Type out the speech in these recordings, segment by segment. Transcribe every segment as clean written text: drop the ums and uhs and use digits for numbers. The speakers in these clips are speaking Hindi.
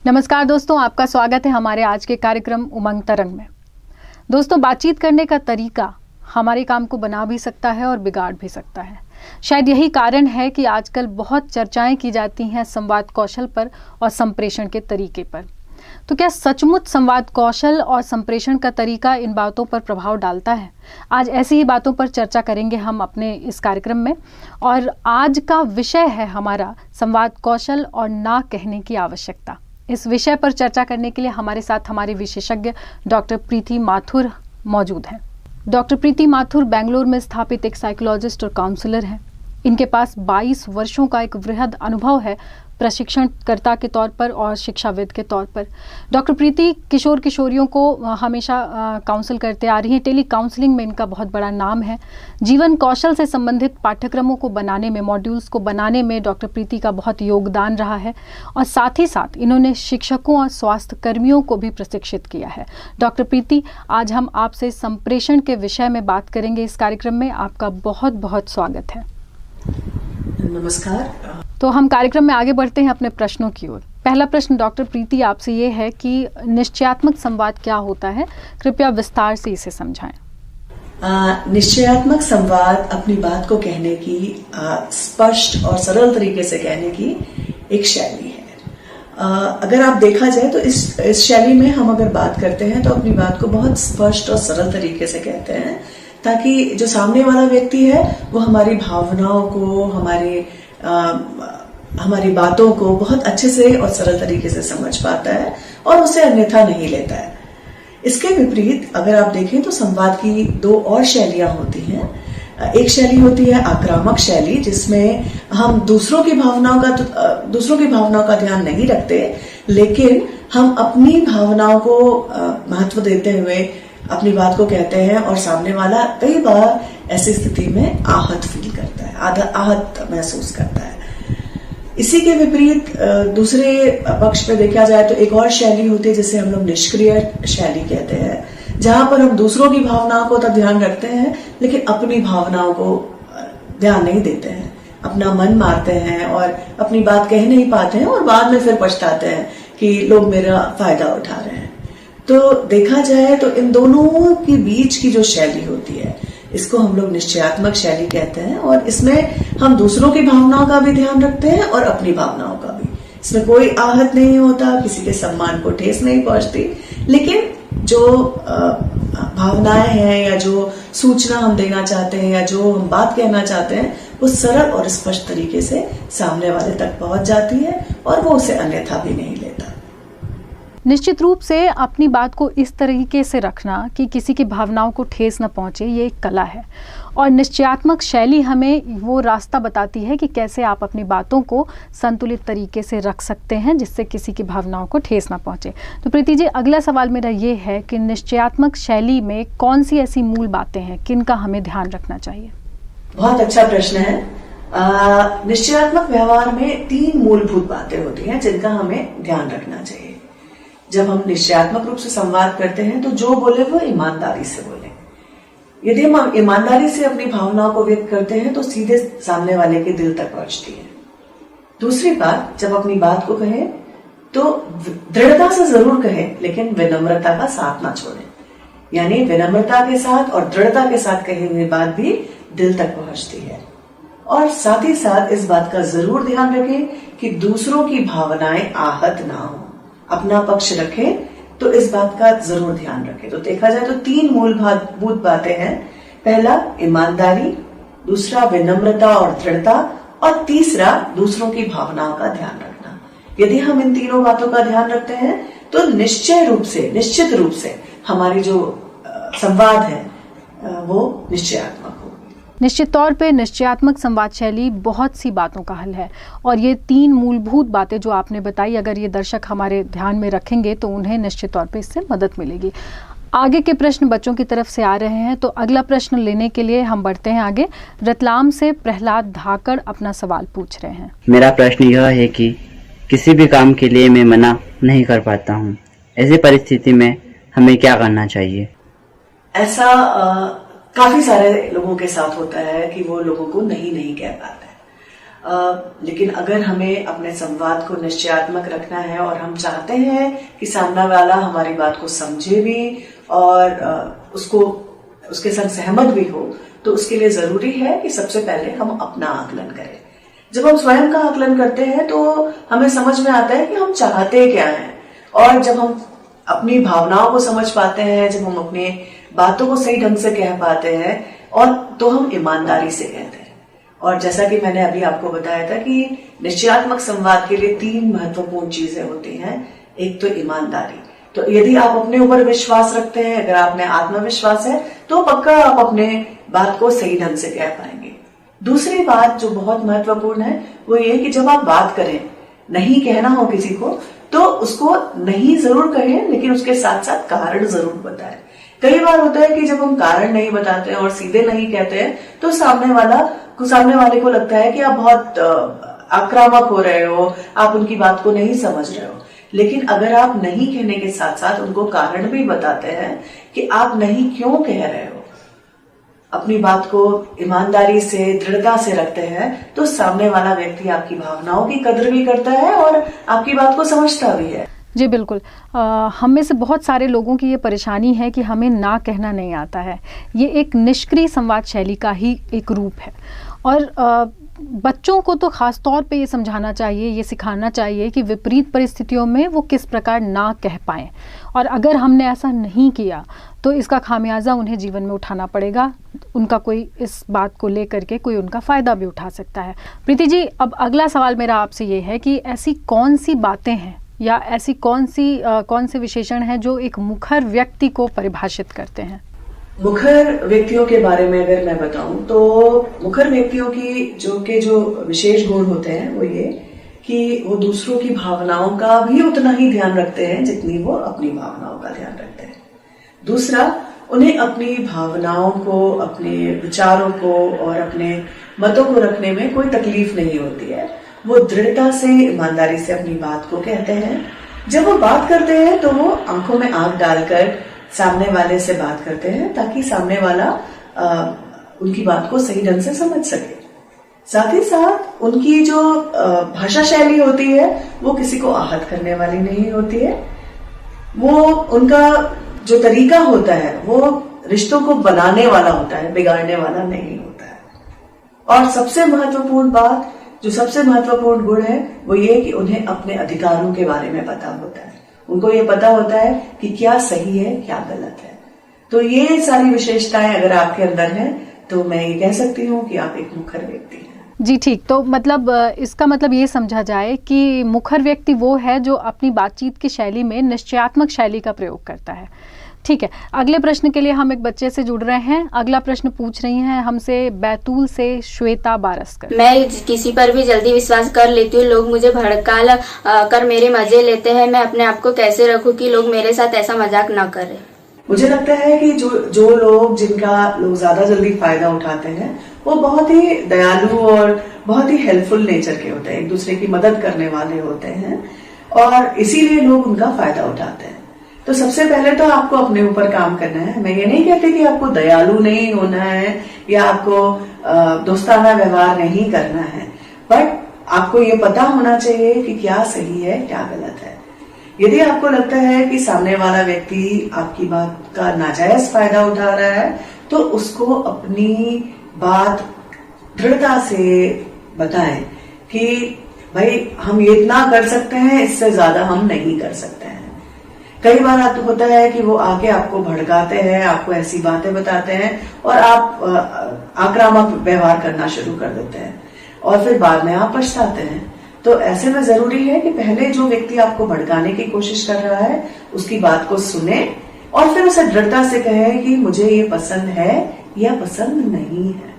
नमस्कार दोस्तों, आपका स्वागत है हमारे आज के कार्यक्रम उमंग तरंग में। दोस्तों, बातचीत करने का तरीका हमारे काम को बना भी सकता है और बिगाड़ भी सकता है। शायद यही कारण है कि आजकल बहुत चर्चाएं की जाती हैं संवाद कौशल पर और संप्रेषण के तरीके पर। तो क्या सचमुच संवाद कौशल और संप्रेषण का तरीका इन बातों पर प्रभाव डालता है? आज ऐसी ही बातों पर चर्चा करेंगे हम अपने इस कार्यक्रम में। और आज का विषय है हमारा संवाद कौशल और ना कहने की आवश्यकता। इस विषय पर चर्चा करने के लिए हमारे साथ हमारे विशेषज्ञ डॉक्टर प्रीति माथुर मौजूद हैं। डॉक्टर प्रीति माथुर बेंगलुरु में स्थापित एक साइकोलॉजिस्ट और काउंसलर हैं। इनके पास 22 वर्षों का एक वृहद अनुभव है प्रशिक्षणकर्ता के तौर पर और शिक्षाविद के तौर पर। डॉक्टर प्रीति किशोर किशोरियों को हमेशा काउंसल करते आ रही हैं। टेली काउंसलिंग में इनका बहुत बड़ा नाम है। जीवन कौशल से संबंधित पाठ्यक्रमों को बनाने में, मॉड्यूल्स को बनाने में डॉक्टर प्रीति का बहुत योगदान रहा है और साथ ही साथ इन्होंने शिक्षकों और स्वास्थ्य कर्मियों को भी प्रशिक्षित किया है। डॉक्टर प्रीति, आज हम आपसे संप्रेषण के विषय में बात करेंगे इस कार्यक्रम में। आपका बहुत बहुत स्वागत है। नमस्कार। तो हम कार्यक्रम में आगे बढ़ते हैं अपने प्रश्नों की ओर। पहला प्रश्न डॉक्टर प्रीति आपसे ये है कि निश्चयात्मक संवाद क्या होता है? कृपया विस्तार से इसे समझाएं। निश्चयात्मक संवाद अपनी बात को कहने की, स्पष्ट और सरल तरीके से कहने की एक शैली है। अगर आप देखा जाए तो इस शैली में हम अगर बात करते हैं तो अपनी बात को बहुत स्पष्ट और सरल तरीके से कहते हैं, ताकि जो सामने वाला व्यक्ति है वो हमारी भावनाओं को, हमारी बातों को बहुत अच्छे से और सरल तरीके से समझ पाता है और उसे अन्यथा नहीं लेता है। इसके विपरीत अगर आप देखें तो संवाद की दो और शैलियां होती हैं। एक शैली होती है आक्रामक शैली, जिसमें हम दूसरों की भावनाओं का ध्यान नहीं रखते, लेकिन हम अपनी भावनाओं को महत्व देते हुए अपनी बात को कहते हैं और सामने वाला कई बार ऐसी स्थिति में आहत फील करता है, आहत महसूस करता है। इसी के विपरीत दूसरे पक्ष पे देखा जाए तो एक और शैली होती है जिसे हम लोग निष्क्रिय शैली कहते हैं, जहां पर हम दूसरों की भावनाओं को तो ध्यान रखते हैं लेकिन अपनी भावनाओं को ध्यान नहीं देते हैं, अपना मन मारते हैं और अपनी बात कह नहीं पाते हैं और बाद में फिर पछताते हैं कि लोग मेरा फायदा उठा रहे हैं। तो देखा जाए तो इन दोनों के बीच की जो शैली होती है, इसको हम लोग निश्चयात्मक शैली कहते हैं और इसमें हम दूसरों की भावनाओं का भी ध्यान रखते हैं और अपनी भावनाओं का भी। इसमें कोई आहत नहीं होता, किसी के सम्मान को ठेस नहीं पहुंचती, लेकिन जो भावनाएं हैं या जो सूचना हम देना चाहते हैं या जो हम बात कहना चाहते हैं वो सरल और स्पष्ट तरीके से सामने वाले तक पहुंच जाती है और वो उसे अन्यथा भी नहीं लेता। निश्चित रूप से अपनी बात को इस तरीके से रखना कि किसी की भावनाओं को ठेस न पहुंचे, ये एक कला है और निश्चयात्मक शैली हमें वो रास्ता बताती है कि कैसे आप अपनी बातों को संतुलित तरीके से रख सकते हैं जिससे किसी की भावनाओं को ठेस न पहुंचे। तो प्रीति जी, अगला सवाल मेरा ये है कि निश्चयात्मक शैली में कौन सी ऐसी मूल बातें हैं किनका हमें ध्यान रखना चाहिए? बहुत अच्छा प्रश्न है। निश्चयात्मक व्यवहार में 3 मूलभूत बातें होती हैं जिनका हमें ध्यान रखना चाहिए। जब हम निश्चयात्मक रूप से संवाद करते हैं तो जो बोले वो ईमानदारी से बोले। यदि हम ईमानदारी से अपनी भावनाओं को व्यक्त करते हैं तो सीधे सामने वाले के दिल तक पहुंचती है। दूसरी बात, जब अपनी बात को कहें तो दृढ़ता से जरूर कहें, लेकिन विनम्रता का साथ ना छोड़ें। यानी विनम्रता के साथ और दृढ़ता के साथ कही हुई बात भी दिल तक पहुंचती है। और साथ ही साथ इस बात का जरूर ध्यान रखें कि दूसरों की भावनाएं आहत ना हो, अपना पक्ष रखें, तो इस बात का जरूर ध्यान रखें। तो देखा जाए तो 3 मूलभूत बातें हैं। पहला ईमानदारी, दूसरा विनम्रता और दृढ़ता और तीसरा दूसरों की भावनाओं का ध्यान रखना। यदि हम इन तीनों बातों का ध्यान रखते हैं तो निश्चित रूप से हमारी जो संवाद है वो निश्चयात्मक होगी। निश्चित तौर पे निश्चयात्मक संवाद शैली बहुत सी बातों का हल है और ये 3 मूलभूत बातें जो आपने बताई, अगर ये दर्शक हमारे ध्यान में रखेंगे तो उन्हें निश्चित तौर पे इससे मदद मिलेगी। आगे के प्रश्न बच्चों की तरफ से आ रहे हैं, तो अगला प्रश्न लेने के लिए हम बढ़ते हैं आगे। रतलाम से प्रहलाद धाकड़ अपना सवाल पूछ रहे हैं। मेरा प्रश्न यह है कि किसी भी काम के लिए मैं मना नहीं कर पाता हूँ, ऐसी परिस्थिति में हमें क्या करना चाहिए? ऐसा काफी सारे लोगों के साथ होता है कि वो लोगों को नहीं कह पाते। लेकिन अगर हमें अपने संवाद को निश्चयात्मक रखना है और हम चाहते हैं कि सामने वाला हमारी बात को समझे भी और उसके संग सहमत भी हो, तो उसके लिए जरूरी है कि सबसे पहले हम अपना आकलन करें। जब हम स्वयं का आकलन करते हैं तो हमें समझ में आता है कि हम चाहते क्या हैं, और जब हम अपनी भावनाओं को समझ पाते हैं, जब हम अपनी बातों को सही ढंग से कह पाते हैं, और तो हम ईमानदारी से कहते हैं। और जैसा कि मैंने अभी आपको बताया था कि निश्चयात्मक संवाद के लिए 3 महत्वपूर्ण चीजें होती हैं। एक तो ईमानदारी, तो यदि आप अपने ऊपर विश्वास रखते हैं, अगर आप में आत्मविश्वास है, तो पक्का आप अपने बात को सही ढंग से कह पाएंगे। दूसरी बात जो बहुत महत्वपूर्ण है वो ये कि जब आप बात करें, नहीं कहना हो किसी को, तो उसको नहीं जरूर कहें, लेकिन उसके साथ साथ कारण जरूर बताएं। कई बार होता है कि जब हम कारण नहीं बताते हैं और सीधे नहीं कहते हैं, तो सामने वाले को लगता है कि आप बहुत आक्रामक हो रहे हो, आप उनकी बात को नहीं समझ रहे हो। लेकिन अगर आप नहीं कहने के साथ साथ उनको कारण भी बताते हैं कि आप नहीं क्यों कह रहे हो, अपनी बात को ईमानदारी से, दृढ़ता से रखते हैं, तो सामने वाला व्यक्ति आपकी भावनाओं की कदर भी करता है और आपकी बात को समझता भी है। जी बिल्कुल। हम में से बहुत सारे लोगों की ये परेशानी है कि हमें ना कहना नहीं आता है। ये एक निष्क्रिय संवाद शैली का ही एक रूप है, और बच्चों को तो खास तौर पे ये समझाना चाहिए, ये सिखाना चाहिए कि विपरीत परिस्थितियों में वो किस प्रकार ना कह पाएं, और अगर हमने ऐसा नहीं किया तो इसका खामियाजा उन्हें जीवन में उठाना पड़ेगा। उनका कोई इस बात को लेकर के कोई उनका फ़ायदा भी उठा सकता है। प्रीति जी, अब अगला सवाल मेरा आपसे ये है कि ऐसी कौन सी बातें हैं या ऐसी कौन से विशेषण हैं जो एक मुखर व्यक्ति को परिभाषित करते हैं? मुखर व्यक्तियों के बारे में अगर मैं बताऊं तो मुखर व्यक्तियों की जो विशेष गुण होते हैं वो ये कि वो दूसरों की भावनाओं का भी उतना ही ध्यान रखते हैं जितनी वो अपनी भावनाओं का ध्यान रखते हैं। दूसरा, उन्हें अपनी भावनाओं को, अपने विचारों को और अपने मतों को रखने में कोई तकलीफ नहीं होती है। वो दृढ़ता से, ईमानदारी से अपनी बात को कहते हैं। जब वो बात करते हैं तो वो आंखों में आंख डालकर सामने वाले से बात करते हैं, ताकि सामने वाला उनकी बात को सही ढंग से समझ सके। साथ ही साथ उनकी जो भाषा शैली होती है वो किसी को आहत करने वाली नहीं होती है। वो उनका जो तरीका होता है वो रिश्तों को बनाने वाला होता है, बिगाड़ने वाला नहीं होता है। और सबसे महत्वपूर्ण गुण है वो ये कि उन्हें अपने अधिकारों के बारे में पता होता है। उनको ये पता होता है कि क्या सही है, क्या गलत है। तो ये सारी विशेषताएं अगर आपके अंदर हैं तो मैं ये कह सकती हूँ कि आप एक मुखर व्यक्ति हैं। जी ठीक। तो मतलब इसका मतलब ये समझा जाए कि मुखर व्यक्ति वो है जो अपनी बातचीत की शैली में निश्चयात्मक शैली का प्रयोग करता है। ठीक है, अगले प्रश्न के लिए हम एक बच्चे से जुड़ रहे हैं। अगला प्रश्न पूछ रही हैं हमसे बैतूल से श्वेता बारस्कर। मैं किसी पर भी जल्दी विश्वास कर लेती हूँ। लोग मुझे भड़का कर मेरे मजे लेते हैं। मैं अपने आप को कैसे रखूं कि लोग मेरे साथ ऐसा मजाक ना करें? मुझे लगता है कि जो लोग ज्यादा जल्दी फायदा उठाते हैं वो बहुत ही दयालु और बहुत ही हेल्पफुल नेचर के होते हैं, एक दूसरे की मदद करने वाले होते हैं, और इसीलिए लोग उनका फायदा उठाते हैं। तो सबसे पहले तो आपको अपने ऊपर काम करना है। मैं ये नहीं कहती कि आपको दयालु नहीं होना है या आपको दोस्ताना व्यवहार नहीं करना है, बट आपको ये पता होना चाहिए कि क्या सही है, क्या गलत है। यदि आपको लगता है कि सामने वाला व्यक्ति आपकी बात का नाजायज फायदा उठा रहा है, तो उसको अपनी बात दृढ़ता से बताएं कि भाई हम ये इतना कर सकते हैं, इससे ज्यादा हम नहीं कर सकते हैं। कई बार होता है कि वो आके आपको भड़काते हैं, आपको ऐसी बातें बताते हैं और आप आक्रामक व्यवहार करना शुरू कर देते हैं और फिर बाद में आप पछताते हैं। तो ऐसे में जरूरी है कि पहले जो व्यक्ति आपको भड़काने की कोशिश कर रहा है उसकी बात को सुने और फिर उसे दृढ़ता से कहें कि मुझे ये पसंद है या पसंद नहीं है।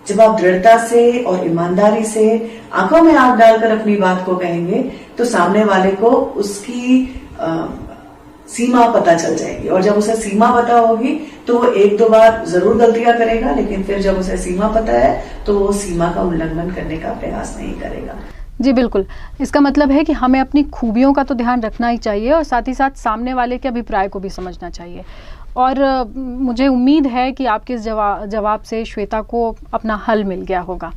जब आप दृढ़ता से और ईमानदारी से आंखों में आंख डालकर अपनी बात को कहेंगे तो सामने वाले को उसकी सीमा पता चल जाएगी, और जब उसे सीमा पता होगी तो वो 1-2 बार जरूर गलतियां करेगा, लेकिन फिर जब उसे सीमा पता है तो वो सीमा का उल्लंघन करने का प्रयास नहीं करेगा। जी बिल्कुल। इसका मतलब है कि हमें अपनी खूबियों का तो ध्यान रखना ही चाहिए और साथ ही साथ सामने वाले के अभिप्राय को भी समझना चाहिए। और मुझे उम्मीद है कि आपके इस जवाब से श्वेता को अपना हल मिल गया होगा।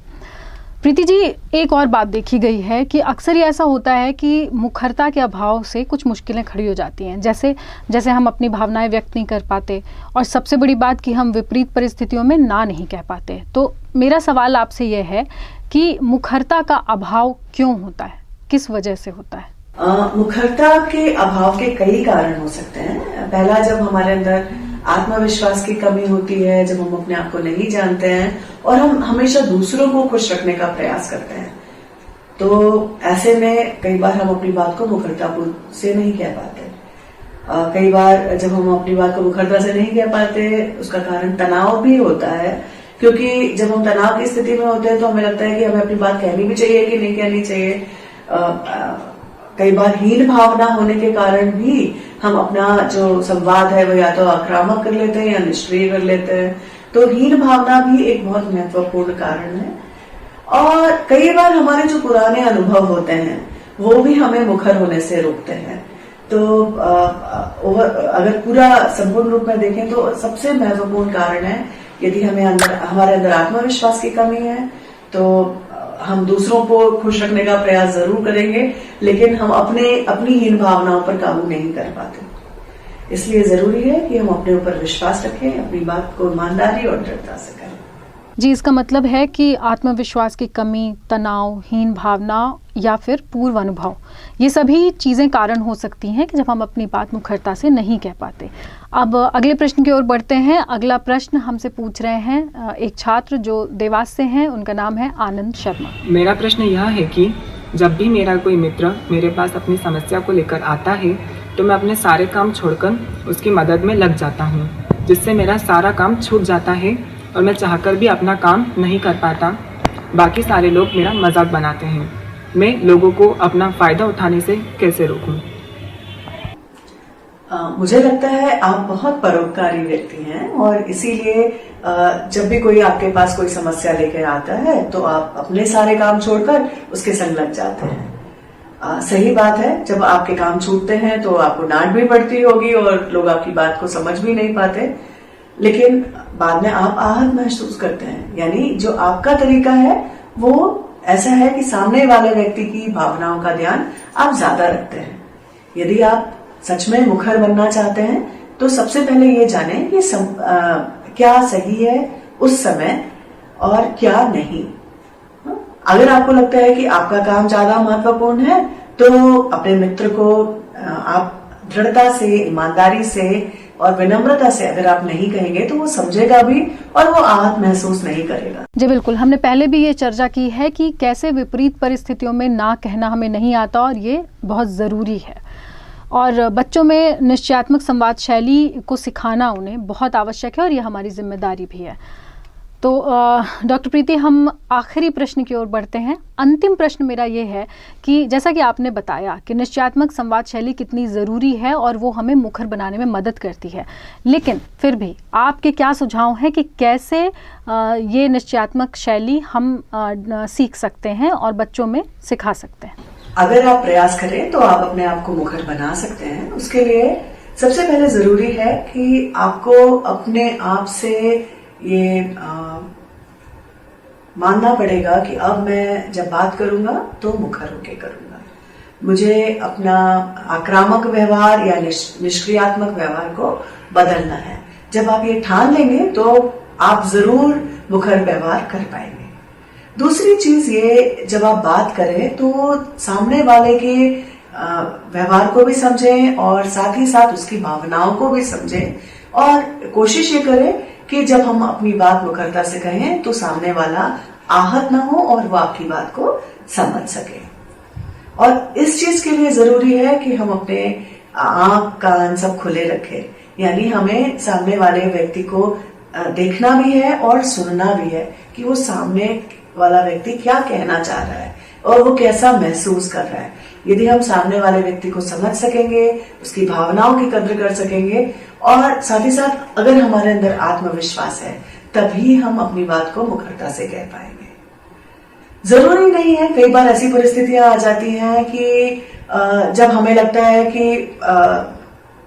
प्रीति जी, एक और बात देखी गई है कि अक्सर ही ऐसा होता है कि मुखरता के अभाव से कुछ मुश्किलें खड़ी हो जाती हैं, जैसे जैसे हम अपनी भावनाएं व्यक्त नहीं कर पाते, और सबसे बड़ी बात कि हम विपरीत परिस्थितियों में ना नहीं कह पाते। तो मेरा सवाल आपसे यह है कि मुखरता का अभाव क्यों होता है, किस वजह से होता है? मुखरता के अभाव के कई कारण हो सकते हैं। पहला, जब हमारे अंदर आत्मविश्वास की कमी होती है, जब हम अपने आप को नहीं जानते हैं और हम हमेशा दूसरों को खुश रखने का प्रयास करते हैं, तो ऐसे में कई बार हम अपनी बात को मुखरतापूर्ण से नहीं कह पाते। कई बार जब हम अपनी बात को मुखरता से नहीं कह पाते, उसका कारण तनाव भी होता है, क्योंकि जब हम तनाव की स्थिति में होते हैं तो हमें लगता है कि हमें अपनी बात कहनी भी चाहिए कि नहीं कहनी चाहिए। कई बार हीन भावना होने के कारण भी हम अपना जो संवाद है वो या तो आक्रामक कर लेते हैं या निष्क्रिय कर लेते हैं। तो हीन भावना भी एक बहुत महत्वपूर्ण कारण है। और कई बार हमारे जो पुराने अनुभव होते हैं वो भी हमें मुखर होने से रोकते हैं। तो अगर पूरा संपूर्ण रूप में देखें तो सबसे महत्वपूर्ण कारण है, यदि हमारे अंदर आत्मविश्वास की कमी है तो हम दूसरों को खुश रखने का प्रयास जरूर करेंगे, लेकिन हम अपनी हीन भावनाओं पर काबू नहीं कर पाते। इसलिए जरूरी है कि हम अपने ऊपर विश्वास रखें, अपनी बात को ईमानदारी और दृढ़ता से करें। जी, इसका मतलब है कि आत्मविश्वास की कमी, तनाव, हीन भावना या फिर पूर्व अनुभव, ये सभी चीज़ें कारण हो सकती हैं कि जब हम अपनी बात मुखरता से नहीं कह पाते। अब अगले प्रश्न की ओर बढ़ते हैं। अगला प्रश्न हमसे पूछ रहे हैं एक छात्र जो देवास से हैं, उनका नाम है आनंद शर्मा। मेरा प्रश्न यह है कि जब भी मेरा कोई मित्र मेरे पास अपनी समस्या को लेकर आता है तो मैं अपने सारे काम छोड़कर उसकी मदद में लग जाता हूँ, जिससे मेरा सारा काम छूट जाता है और मैं चाहकर भी अपना काम नहीं कर पाता। बाकी सारे लोग मेरा मजाक बनाते हैं। मैं लोगों को अपना फायदा उठाने से कैसे रोकूं? मुझे लगता है आप बहुत परोपकारी व्यक्ति हैं और इसीलिए जब भी कोई आपके पास कोई समस्या लेकर आता है तो आप अपने सारे काम छोड़कर उसके संग लग जाते हैं। सही बात है, जब आपके काम छूटते हैं तो आपको डांट भी पड़ती होगी और लोग आपकी बात को समझ भी नहीं पाते, लेकिन बाद में आप आहत महसूस करते हैं। यानी जो आपका तरीका है वो ऐसा है कि सामने वाले व्यक्ति की भावनाओं का ध्यान आप ज्यादा रखते हैं। यदि आप सच में मुखर बनना चाहते हैं तो सबसे पहले ये जानें कि क्या सही है उस समय और क्या नहीं। अगर आपको लगता है कि आपका काम ज्यादा महत्वपूर्ण है तो अपने मित्र को आप दृढ़ता से, ईमानदारी से और विनम्रता से अगर आप नहीं कहेंगे तो वो समझेगा भी और वो आहत महसूस नहीं करेगा। जी बिल्कुल, हमने पहले भी ये चर्चा की है कि कैसे विपरीत परिस्थितियों में ना कहना हमें नहीं आता और ये बहुत ज़रूरी है। और बच्चों में निश्चयात्मक संवाद शैली को सिखाना उन्हें बहुत आवश्यक है और ये हमारी जिम्मेदारी भी है। तो डॉक्टर प्रीति, हम आखिरी प्रश्न की ओर बढ़ते हैं। अंतिम प्रश्न मेरा ये है कि जैसा कि आपने बताया कि निश्चयात्मक संवाद शैली कितनी ज़रूरी है और वो हमें मुखर बनाने में मदद करती है, लेकिन फिर भी आपके क्या सुझाव हैं कि कैसे ये निश्चयात्मक शैली हम सीख सकते हैं और बच्चों में सिखा सकते हैं? अगर आप प्रयास करें तो आप अपने आप को मुखर बना सकते हैं। उसके लिए सबसे पहले जरूरी है कि आपको अपने आप से ये मानना पड़ेगा कि अब मैं जब बात करूंगा तो मुखर होके करूंगा। मुझे अपना आक्रामक व्यवहार या निष्क्रियात्मक व्यवहार को बदलना है। जब आप ये ठान लेंगे तो आप जरूर मुखर व्यवहार कर पाएंगे। दूसरी चीज ये, जब आप बात करें तो सामने वाले के व्यवहार को भी समझें और साथ ही साथ उसकी भावनाओं को भी समझें और कोशिश ये करें कि जब हम अपनी बात मुखरता से कहें तो सामने वाला आहत ना हो और वो आपकी बात को समझ सके। और इस चीज के लिए जरूरी है कि हम अपने आंख कान सब खुले रखें। यानी हमें सामने वाले व्यक्ति को देखना भी है और सुनना भी है कि वो सामने वाला व्यक्ति क्या कहना चाह रहा है और वो कैसा महसूस कर रहा है। यदि हम सामने वाले व्यक्ति को समझ सकेंगे, उसकी भावनाओं की कद्र कर सकेंगे और साथ ही साथ अगर हमारे अंदर आत्मविश्वास है, तभी हम अपनी बात को मुखरता से कह पाएंगे। जरूरी नहीं है, कई बार ऐसी परिस्थितियां आ जाती हैं कि जब हमें लगता है कि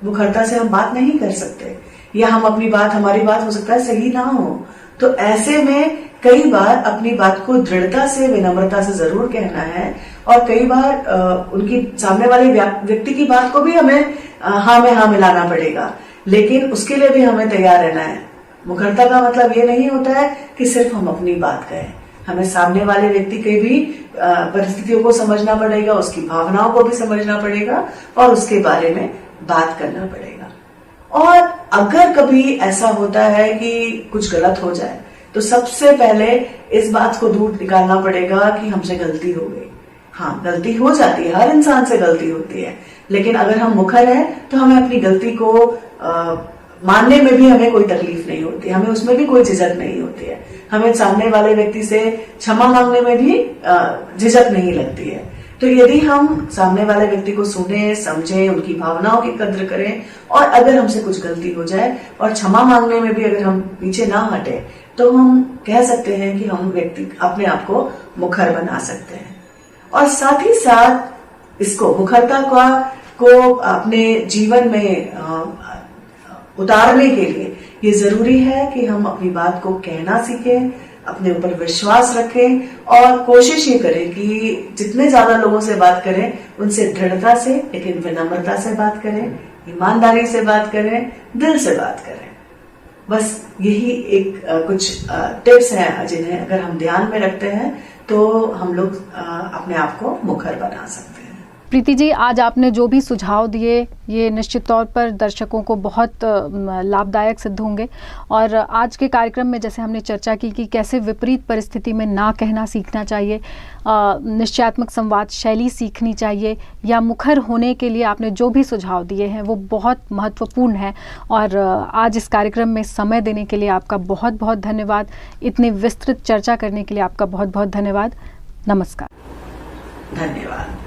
मुखरता से हम बात नहीं कर सकते या हम अपनी बात, हमारी बात हो सकता है सही ना हो, तो ऐसे में कई बार अपनी बात को दृढ़ता से, विनम्रता से जरूर कहना है, और कई बार उनकी सामने वाले व्यक्ति की बात को भी हमें हाँ में हाँ मिलाना पड़ेगा, लेकिन उसके लिए भी हमें तैयार रहना है। मुखरता का मतलब ये नहीं होता है कि सिर्फ हम अपनी बात कहें, हमें सामने वाले व्यक्ति के भी परिस्थितियों को समझना पड़ेगा, उसकी भावनाओं को भी समझना पड़ेगा और उसके बारे में बात करना पड़ेगा। और अगर कभी ऐसा होता है कि कुछ गलत हो जाए तो सबसे पहले इस बात को दूर निकालना पड़ेगा कि हमसे गलती हो गई। हाँ, गलती हो जाती है, हर इंसान से गलती होती है, लेकिन अगर हम मुखर हैं तो हमें अपनी गलती को मानने में भी हमें कोई तकलीफ नहीं होती, हमें उसमें भी कोई झिझक नहीं होती है, हमें सामने वाले व्यक्ति से क्षमा मांगने में भी झिझक नहीं लगती है। तो यदि हम सामने वाले व्यक्ति को सुने, समझें, उनकी भावनाओं की कद्र करें, और अगर हमसे कुछ गलती हो जाए और क्षमा मांगने में भी अगर हम पीछे ना हटे, तो हम कह सकते हैं कि हम व्यक्ति अपने आप को मुखर बना सकते हैं। और साथ ही साथ इसको, मुखरता को अपने जीवन में उतारने के लिए ये जरूरी है कि हम अपनी बात को कहना सीखें, अपने ऊपर विश्वास रखें और कोशिश ये करें कि जितने ज्यादा लोगों से बात करें उनसे दृढ़ता से, लेकिन विनम्रता से बात करें, ईमानदारी से बात करें, दिल से बात करें। बस यही एक कुछ टिप्स हैं जिन्हें अगर हम ध्यान में रखते हैं तो हम लोग अपने आप को मुखर बना सकते हैं। प्रीति जी, आज आपने जो भी सुझाव दिए ये निश्चित तौर पर दर्शकों को बहुत लाभदायक सिद्ध होंगे। और आज के कार्यक्रम में जैसे हमने चर्चा की कि कैसे विपरीत परिस्थिति में ना कहना सीखना चाहिए, निश्चयात्मक संवाद शैली सीखनी चाहिए, या मुखर होने के लिए आपने जो भी सुझाव दिए हैं वो बहुत महत्वपूर्ण है। और आज इस कार्यक्रम में समय देने के लिए आपका बहुत बहुत धन्यवाद। इतनी विस्तृत चर्चा करने के लिए आपका बहुत बहुत धन्यवाद। नमस्कार। धन्यवाद।